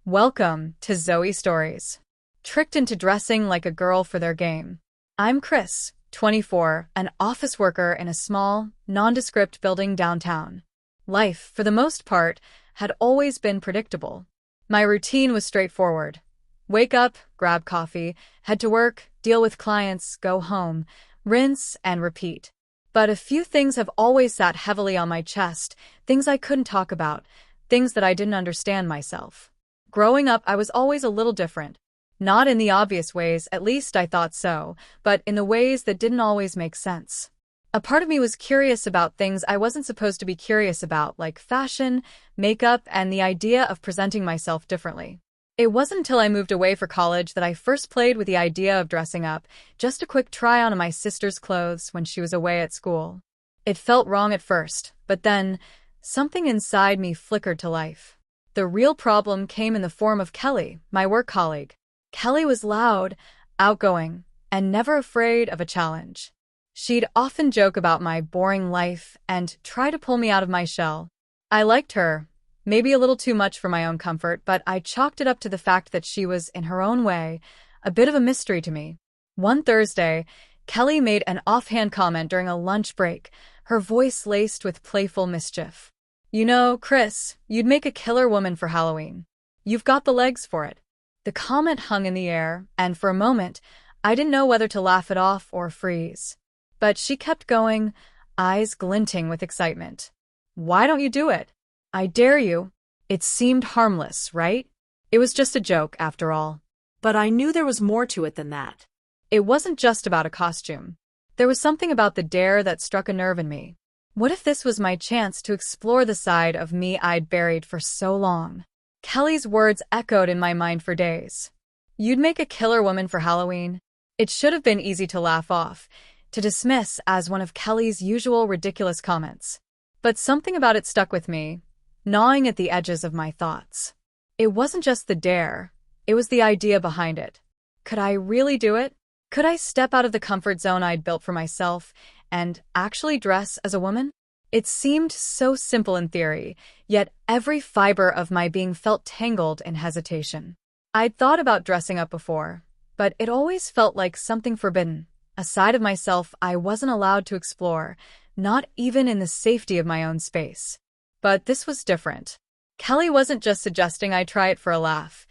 Welcome to Zoe Stories. Tricked into dressing like a girl for their game. I'm Chris, 24, an office worker in a small, nondescript building downtown. Life, for the most part, had always been predictable. My routine was straightforward. Wake up, grab coffee, head to work, deal with clients, go home, rinse and repeat. But a few things have always sat heavily on my chest, things I couldn't talk about, things that I didn't understand myself. Growing up, I was always a little different. Not in the obvious ways, at least I thought so, but in the ways that didn't always make sense. A part of me was curious about things I wasn't supposed to be curious about, like fashion, makeup, and the idea of presenting myself differently. It wasn't until I moved away for college that I first played with the idea of dressing up, just a quick try-on of my sister's clothes when she was away at school. It felt wrong at first, but then, something inside me flickered to life. The real problem came in the form of Kelly, my work colleague. Kelly was loud, outgoing, and never afraid of a challenge. She'd often joke about my boring life and try to pull me out of my shell. I liked her, maybe a little too much for my own comfort, but I chalked it up to the fact that she was, in her own way, a bit of a mystery to me. One Thursday, Kelly made an offhand comment during a lunch break, her voice laced with playful mischief. "You know, Chris, you'd make a killer woman for Halloween. You've got the legs for it." The comment hung in the air, and for a moment, I didn't know whether to laugh it off or freeze. But she kept going, eyes glinting with excitement. "Why don't you do it? I dare you." It seemed harmless, right? It was just a joke, after all. But I knew there was more to it than that. It wasn't just about a costume. There was something about the dare that struck a nerve in me. What if this was my chance to explore the side of me I'd buried for so long? Kelly's words echoed in my mind for days. You'd make a killer woman for Halloween? It should have been easy to laugh off, to dismiss as one of Kelly's usual ridiculous comments. But something about it stuck with me, gnawing at the edges of my thoughts. It wasn't just the dare, it was the idea behind it. Could I really do it? Could I step out of the comfort zone I'd built for myself and actually dress as a woman? It seemed so simple in theory, yet every fiber of my being felt tangled in hesitation. I'd thought about dressing up before, but it always felt like something forbidden, a side of myself I wasn't allowed to explore, not even in the safety of my own space. But this was different. Kelly wasn't just suggesting I try it for a laugh.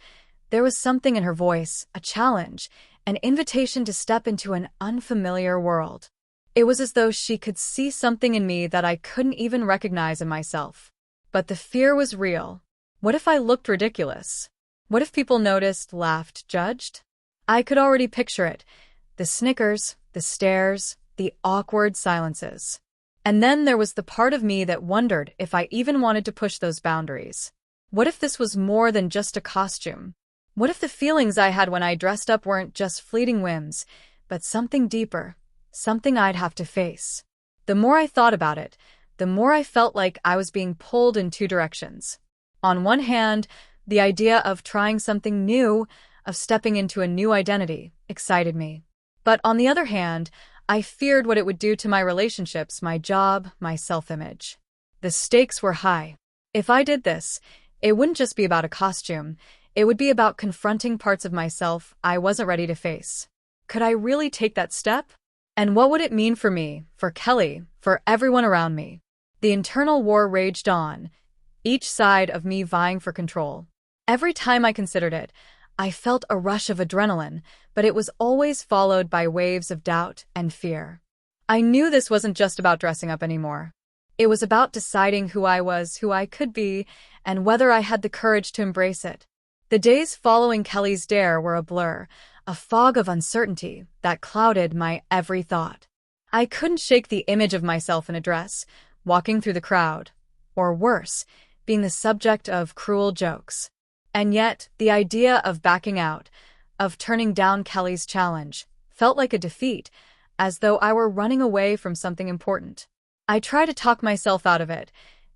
There was something in her voice, a challenge, an invitation to step into an unfamiliar world. It was as though she could see something in me that I couldn't even recognize in myself. But the fear was real. What if I looked ridiculous? What if people noticed, laughed, judged? I could already picture it. The snickers, the stares, the awkward silences. And then there was the part of me that wondered if I even wanted to push those boundaries. What if this was more than just a costume? What if the feelings I had when I dressed up weren't just fleeting whims, but something deeper, something I'd have to face? The more I thought about it, the more I felt like I was being pulled in two directions. On one hand, the idea of trying something new, of stepping into a new identity, excited me. But on the other hand, I feared what it would do to my relationships, my job, my self-image. The stakes were high. If I did this, it wouldn't just be about a costume. It would be about confronting parts of myself I wasn't ready to face. Could I really take that step? And what would it mean for me, for Kelly, for everyone around me? The internal war raged on, each side of me vying for control. Every time I considered it, I felt a rush of adrenaline, but it was always followed by waves of doubt and fear. I knew this wasn't just about dressing up anymore. It was about deciding who I was, who I could be, and whether I had the courage to embrace it. The days following Kelly's dare were a blur, a fog of uncertainty that clouded my every thought. I couldn't shake the image of myself in a dress, walking through the crowd, or worse, being the subject of cruel jokes. And yet, the idea of backing out, of turning down Kelly's challenge, felt like a defeat, as though I were running away from something important. I tried to talk myself out of it,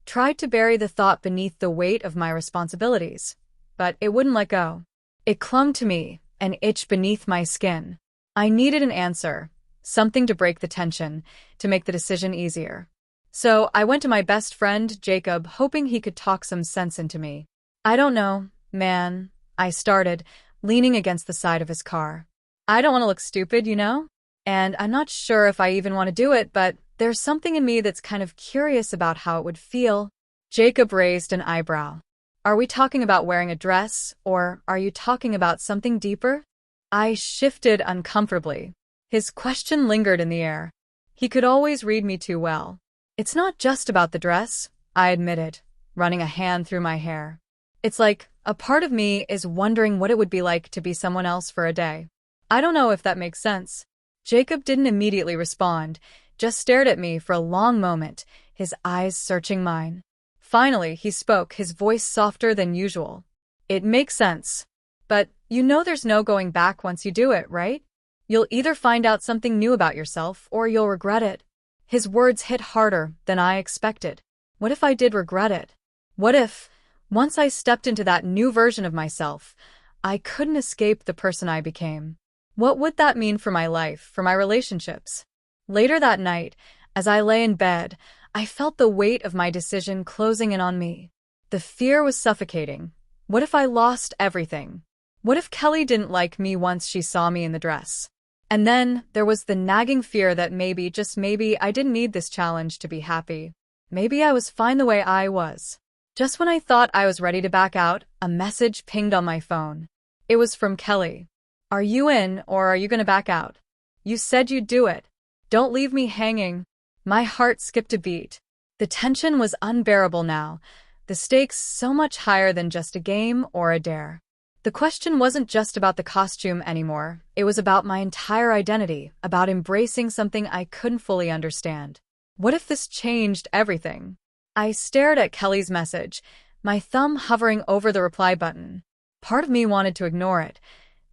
tried to bury the thought beneath the weight of my responsibilities, but it wouldn't let go. It clung to me, an itch beneath my skin. I needed an answer, something to break the tension, to make the decision easier. So I went to my best friend, Jacob, hoping he could talk some sense into me. I don't know, Man, I started, leaning against the side of his car. I don't want to look stupid, you know? And I'm not sure if I even want to do it, but there's something in me that's kind of curious about how it would feel. Jacob raised an eyebrow. Are we talking about wearing a dress, or are you talking about something deeper? I shifted uncomfortably. His question lingered in the air. He could always read me too well. It's not just about the dress, I admitted, running a hand through my hair. It's like a part of me is wondering what it would be like to be someone else for a day. I don't know if that makes sense. Jacob didn't immediately respond, just stared at me for a long moment, his eyes searching mine. Finally, he spoke, his voice softer than usual. It makes sense. But you know there's no going back once you do it, right? You'll either find out something new about yourself or you'll regret it. His words hit harder than I expected. What if I did regret it? What if, once I stepped into that new version of myself, I couldn't escape the person I became? What would that mean for my life, for my relationships? Later that night, as I lay in bed, I felt the weight of my decision closing in on me. The fear was suffocating. What if I lost everything? What if Kelly didn't like me once she saw me in the dress? And then there was the nagging fear that maybe, just maybe, I didn't need this challenge to be happy. Maybe I was fine the way I was. Just when I thought I was ready to back out, a message pinged on my phone. It was from Kelly. Are you in, or are you gonna back out? You said you'd do it. Don't leave me hanging. My heart skipped a beat. The tension was unbearable now, the stakes so much higher than just a game or a dare. The question wasn't just about the costume anymore, it was about my entire identity, about embracing something I couldn't fully understand. What if this changed everything? I stared at Kelly's message, my thumb hovering over the reply button. Part of me wanted to ignore it,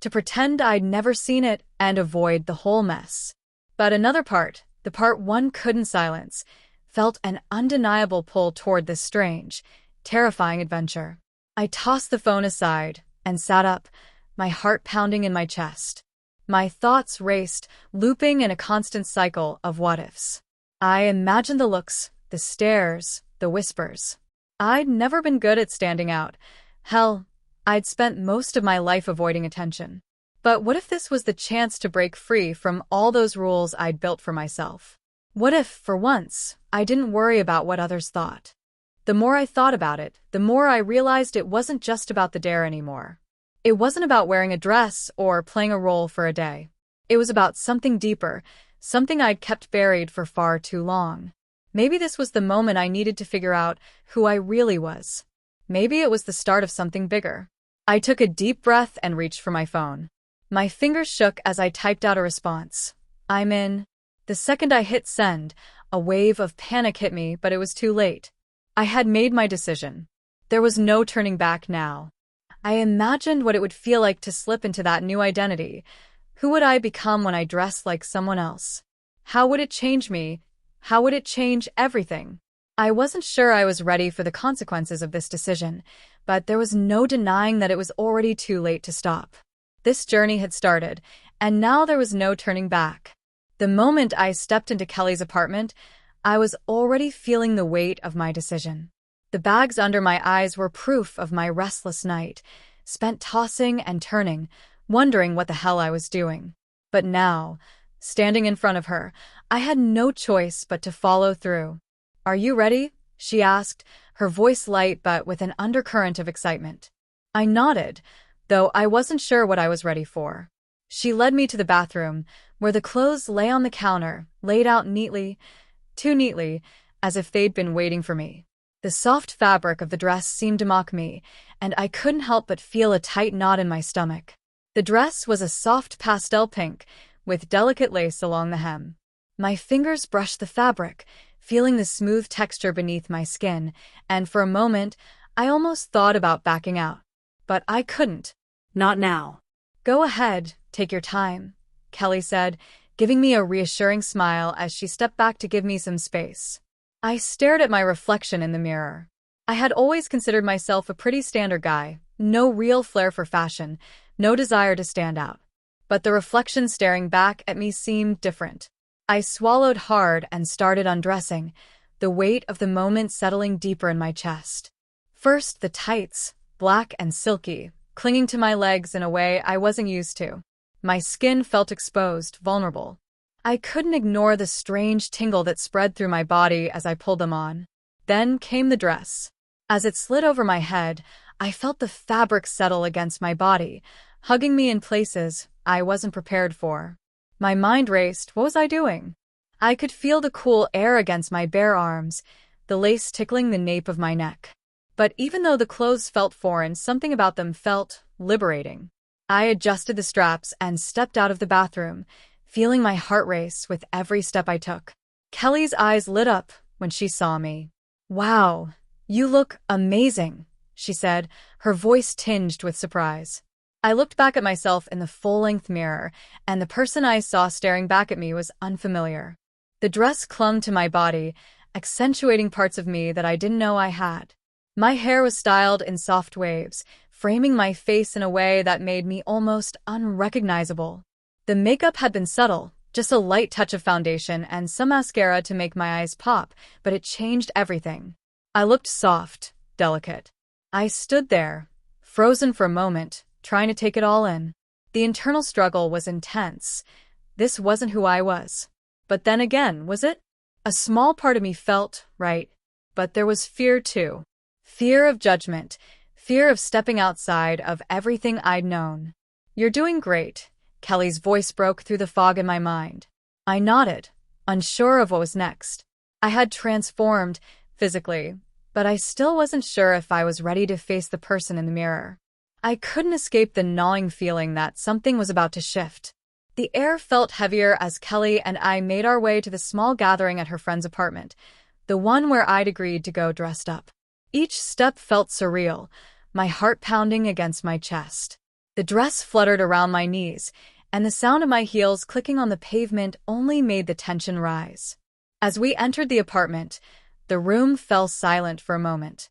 to pretend I'd never seen it and avoid the whole mess. But another part, the part one couldn't silence, felt an undeniable pull toward this strange, terrifying adventure. I tossed the phone aside and sat up, my heart pounding in my chest. My thoughts raced, looping in a constant cycle of what-ifs. I imagined the looks, the stares, the whispers. I'd never been good at standing out. Hell, I'd spent most of my life avoiding attention. But what if this was the chance to break free from all those rules I'd built for myself? What if, for once, I didn't worry about what others thought? The more I thought about it, the more I realized it wasn't just about the dare anymore. It wasn't about wearing a dress or playing a role for a day. It was about something deeper, something I'd kept buried for far too long. Maybe this was the moment I needed to figure out who I really was. Maybe it was the start of something bigger. I took a deep breath and reached for my phone. My fingers shook as I typed out a response. I'm in. The second I hit send, a wave of panic hit me, but it was too late. I had made my decision. There was no turning back now. I imagined what it would feel like to slip into that new identity. Who would I become when I dressed like someone else? How would it change me? How would it change everything? I wasn't sure I was ready for the consequences of this decision, but there was no denying that it was already too late to stop. This journey had started, and now there was no turning back. The moment I stepped into Kelly's apartment, I was already feeling the weight of my decision. The bags under my eyes were proof of my restless night, spent tossing and turning, wondering what the hell I was doing. But now, standing in front of her, I had no choice but to follow through. Are you ready? She asked, her voice light but with an undercurrent of excitement. I nodded, though I wasn't sure what I was ready for. She led me to the bathroom, where the clothes lay on the counter, laid out neatly, too neatly, as if they'd been waiting for me. The soft fabric of the dress seemed to mock me, and I couldn't help but feel a tight knot in my stomach. The dress was a soft pastel pink, with delicate lace along the hem. My fingers brushed the fabric, feeling the smooth texture beneath my skin, and for a moment, I almost thought about backing out. But I couldn't. Not now. Go ahead, take your time, Kelly said, giving me a reassuring smile as she stepped back to give me some space. I stared at my reflection in the mirror. I had always considered myself a pretty standard guy, no real flair for fashion, no desire to stand out. But the reflection staring back at me seemed different. I swallowed hard and started undressing, the weight of the moment settling deeper in my chest. First the tights, black and silky, clinging to my legs in a way I wasn't used to. My skin felt exposed, vulnerable. I couldn't ignore the strange tingle that spread through my body as I pulled them on. Then came the dress. As it slid over my head, I felt the fabric settle against my body, hugging me in places I wasn't prepared for. My mind raced. What was I doing? I could feel the cool air against my bare arms, the lace tickling the nape of my neck. But even though the clothes felt foreign, something about them felt liberating. I adjusted the straps and stepped out of the bathroom, feeling my heart race with every step I took. Kelly's eyes lit up when she saw me. "Wow, you look amazing," she said, her voice tinged with surprise. I looked back at myself in the full-length mirror, and the person I saw staring back at me was unfamiliar. The dress clung to my body, accentuating parts of me that I didn't know I had. My hair was styled in soft waves, framing my face in a way that made me almost unrecognizable. The makeup had been subtle, just a light touch of foundation and some mascara to make my eyes pop, but it changed everything. I looked soft, delicate. I stood there, frozen for a moment, trying to take it all in. The internal struggle was intense. This wasn't who I was. But then again, was it? A small part of me felt right, but there was fear too. Fear of judgment, fear of stepping outside of everything I'd known. "You're doing great," Kelly's voice broke through the fog in my mind. I nodded, unsure of what was next. I had transformed, physically, but I still wasn't sure if I was ready to face the person in the mirror. I couldn't escape the gnawing feeling that something was about to shift. The air felt heavier as Kelly and I made our way to the small gathering at her friend's apartment, the one where I'd agreed to go dressed up. Each step felt surreal, my heart pounding against my chest. The dress fluttered around my knees, and the sound of my heels clicking on the pavement only made the tension rise. As we entered the apartment, the room fell silent for a moment.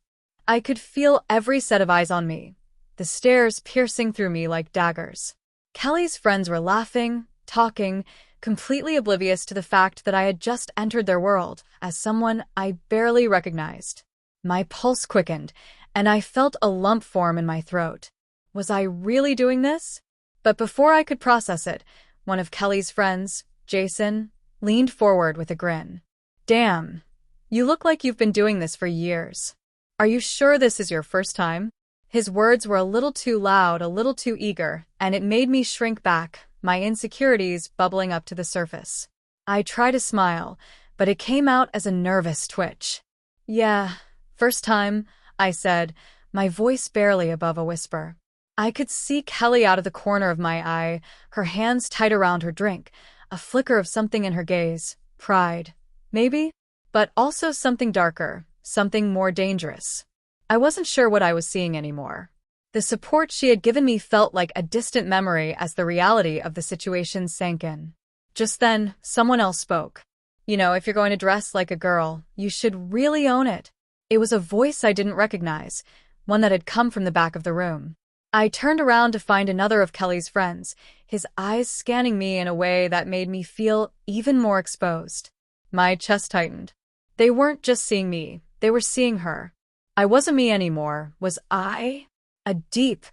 I could feel every set of eyes on me, the stares piercing through me like daggers. Kelly's friends were laughing, talking, completely oblivious to the fact that I had just entered their world as someone I barely recognized. My pulse quickened, and I felt a lump form in my throat. Was I really doing this? But before I could process it, one of Kelly's friends, Jason, leaned forward with a grin. "Damn, you look like you've been doing this for years. Are you sure this is your first time?" His words were a little too loud, a little too eager, and it made me shrink back, my insecurities bubbling up to the surface. I tried to smile, but it came out as a nervous twitch. "Yeah, first time," I said, my voice barely above a whisper. I could see Kelly out of the corner of my eye, her hands tight around her drink, a flicker of something in her gaze. Pride, maybe? But also something darker, something more dangerous. I wasn't sure what I was seeing anymore. The support she had given me felt like a distant memory as the reality of the situation sank in. Just then, someone else spoke. "You know, if you're going to dress like a girl, you should really own it." It was a voice I didn't recognize, one that had come from the back of the room. I turned around to find another of Kelly's friends, his eyes scanning me in a way that made me feel even more exposed. My chest tightened. They weren't just seeing me, they were seeing her. I wasn't me anymore, was I? A deep,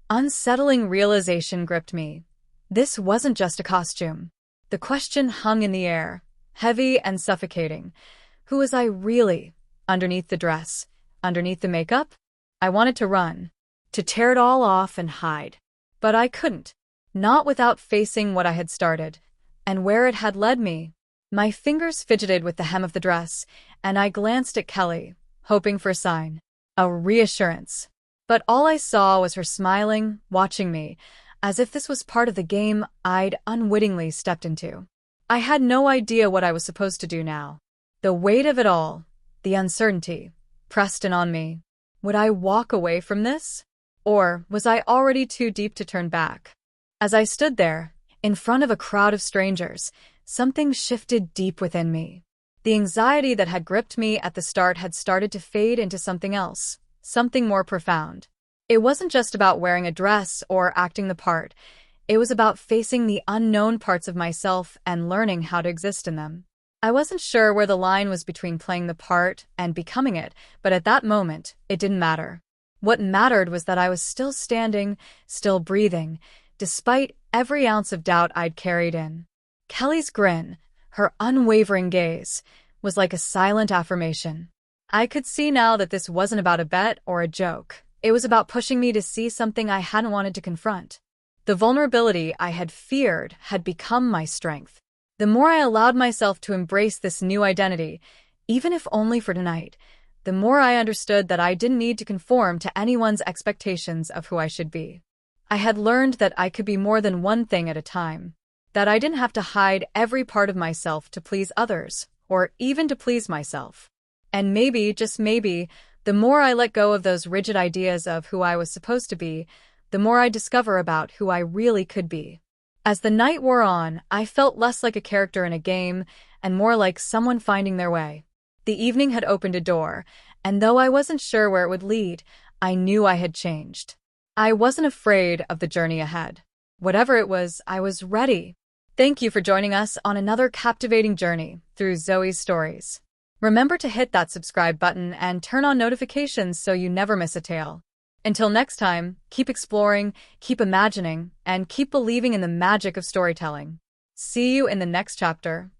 unsettling realization gripped me. This wasn't just a costume. The question hung in the air, heavy and suffocating. Who was I really? Underneath the dress, underneath the makeup? I wanted to run, to tear it all off and hide. But I couldn't. Not without facing what I had started, and where it had led me. My fingers fidgeted with the hem of the dress, and I glanced at Kelly, hoping for a sign, a reassurance. But all I saw was her smiling, watching me, as if this was part of the game I'd unwittingly stepped into. I had no idea what I was supposed to do now. The weight of it all, the uncertainty, pressed in on me. Would I walk away from this? Or was I already too deep to turn back? As I stood there, in front of a crowd of strangers, something shifted deep within me. The anxiety that had gripped me at the start had started to fade into something else, something more profound. It wasn't just about wearing a dress or acting the part. It was about facing the unknown parts of myself and learning how to exist in them. I wasn't sure where the line was between playing the part and becoming it, but at that moment, it didn't matter. What mattered was that I was still standing, still breathing, despite every ounce of doubt I'd carried in. Kelly's grin, her unwavering gaze, was like a silent affirmation. I could see now that this wasn't about a bet or a joke. It was about pushing me to see something I hadn't wanted to confront. The vulnerability I had feared had become my strength. The more I allowed myself to embrace this new identity, even if only for tonight, the more I understood that I didn't need to conform to anyone's expectations of who I should be. I had learned that I could be more than one thing at a time, that I didn't have to hide every part of myself to please others, or even to please myself. And maybe, just maybe, the more I let go of those rigid ideas of who I was supposed to be, the more I discover about who I really could be. As the night wore on, I felt less like a character in a game and more like someone finding their way. The evening had opened a door, and though I wasn't sure where it would lead, I knew I had changed. I wasn't afraid of the journey ahead. Whatever it was, I was ready. Thank you for joining us on another captivating journey through Zoe's stories. Remember to hit that subscribe button and turn on notifications so you never miss a tale. Until next time, keep exploring, keep imagining, and keep believing in the magic of storytelling. See you in the next chapter.